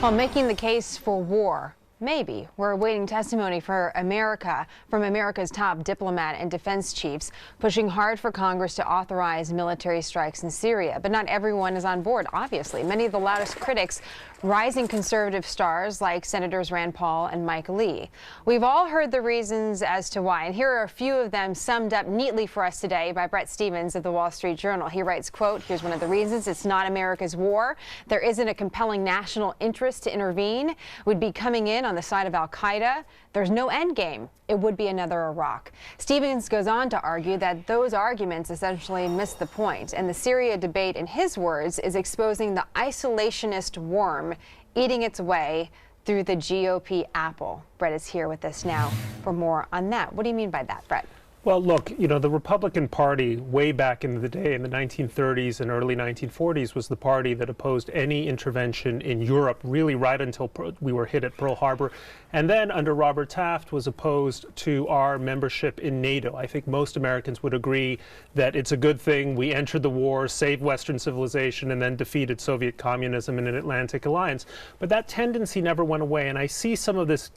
While making the case for war, maybe we're awaiting testimony from America's top diplomat and defense chiefs, pushing hard for Congress to authorize military strikes in Syria. But not everyone is on board, obviously. Many of the loudest critics, rising conservative stars like Senators Rand Paul and Mike Lee. We've all heard the reasons as to why, and here are a few of them summed up neatly for us today by Bret Stephens of the Wall Street Journal. He writes, quote, here's one of the reasons: it's not America's war. There isn't a compelling national interest to intervene. We'd be coming in on the side of al-Qaeda. There's no end game. It would be another Iraq. Stephens goes on to argue that those arguments essentially miss the point, and the Syria debate, in his words, is exposing the isolationist worm eating its way through the GOP apple. Bret is here with us now for more on that. What do you mean by that, Bret? Well, look, you know, the Republican Party way back in the day in the 1930s and early 1940s was the party that opposed any intervention in Europe, really right until we were hit at Pearl Harbor. And then under Robert Taft was opposed to our membership in NATO. I think most Americans would agree that it's a good thing we entered the war, saved Western civilization, and then defeated Soviet communism in an Atlantic alliance. But that tendency never went away. And I see some of this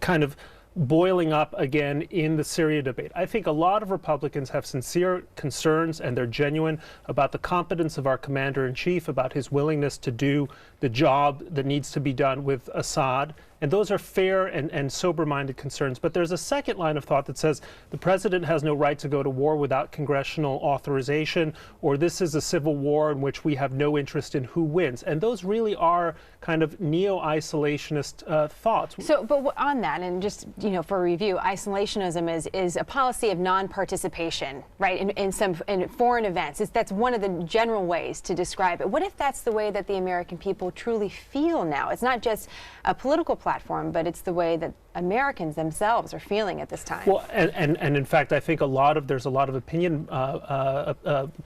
kind of boiling up again in the Syria debate. I think a lot of Republicans have sincere concerns, and they're genuine, about the competence of our commander-in-chief, about his willingness to do the job that needs to be done with Assad. And those are fair and sober-minded concerns. But there's a second line of thought that says the president has no right to go to war without congressional authorization, or this is a civil war in which we have no interest in who wins. And those really are kind of neo-isolationist thoughts. So, but on that, and just, you know, for review, isolationism is a policy of non-participation, right, in foreign events. That's one of the general ways to describe it. What if that's the way that the American people truly feel now? It's not just a political platform, but it's the way that Americans themselves are feeling at this time. Well, and in fact, I think there's a lot of opinion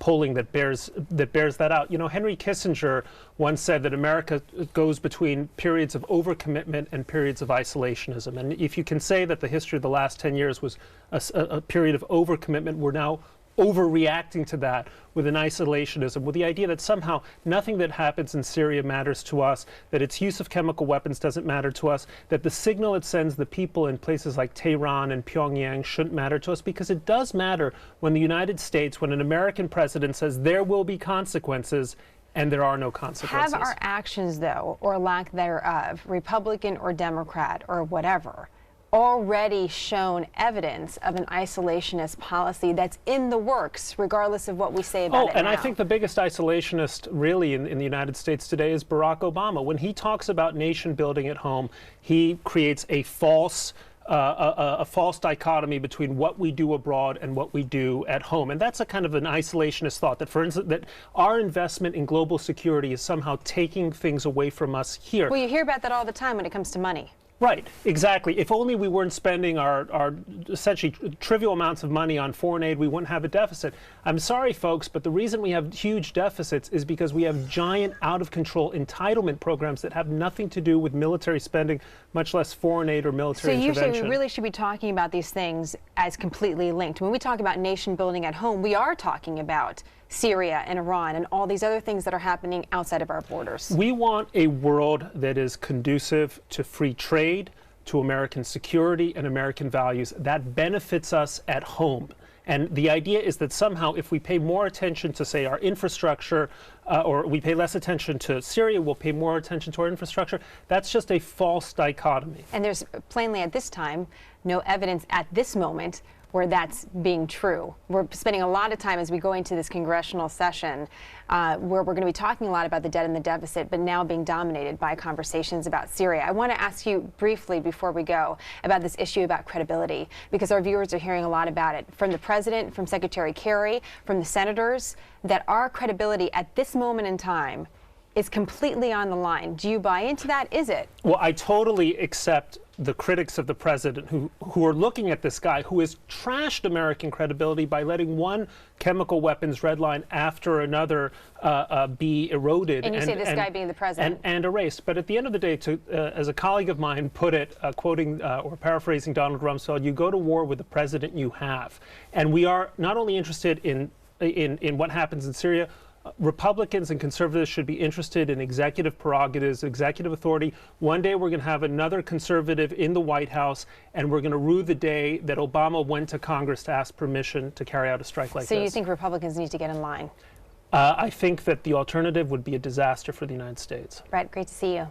polling that bears that out. You know, Henry Kissinger once said that America goes between periods of overcommitment and periods of isolationism. And if you can say that the history of the last 10 years was a period of overcommitment, we're now overreacting to that with an isolationism, with the idea that somehow nothing that happens in Syria matters to us, that its use of chemical weapons doesn't matter to us, that the signal it sends the people in places like Tehran and Pyongyang shouldn't matter to us, because it does matter when the United States, when an American president says there will be consequences, and there are no consequences. Have our actions, though, or lack thereof, Republican or Democrat or whatever, already shown evidence of an isolationist policy that's in the works, regardless of what we say about it now? I think the biggest isolationist really in the United States today is Barack Obama. When he talks about nation building at home, he creates a false dichotomy between what we do abroad and what we do at home. And that's a kind of an isolationist thought, that, for instance, that our investment in global security is somehow taking things away from us here. Well, you hear about that all the time when it comes to money. Right, exactly. If only we weren't spending our essentially trivial amounts of money on foreign aid, we wouldn't have a deficit. I'm sorry, folks, but the reason we have huge deficits is because we have giant, out-of-control entitlement programs that have nothing to do with military spending, much less foreign aid or military intervention. So you say we really should be talking about these things as completely linked. When we talk about nation building at home, we are talking about Syria and Iran and all these other things that are happening outside of our borders. We want a world that is conducive to free trade, to American security and American values. That benefits us at home. And the idea is that somehow if we pay more attention to, say, our infrastructure, or we pay less attention to Syria, we'll pay more attention to our infrastructure. That's just a false dichotomy. And there's plainly at this time no evidence at this moment where that's being true. We're spending a lot of time as we go into this congressional session where we're going to be talking a lot about the debt and the deficit, but now being dominated by conversations about Syria. I want to ask you briefly before we go about this issue about credibility, because our viewers are hearing a lot about it from the president, from Secretary Kerry, from the senators, that our credibility at this moment in time is completely on the line. Do you buy into that? Is it? Well, I totally accept the critics of the president who are looking at this guy who has trashed American credibility by letting one chemical weapons red line after another be eroded. And you say this guy being the president. And erased. But at the end of the day, as a colleague of mine put it, quoting or paraphrasing Donald Rumsfeld, you go to war with the president you have. And we are not only interested in what happens in Syria, Republicans and conservatives should be interested in executive prerogatives, executive authority. One day we're going to have another conservative in the White House, and we're going to rue the day that Obama went to Congress to ask permission to carry out a strike like this. So you think Republicans need to get in line? I think that the alternative would be a disaster for the United States. Bret, great to see you.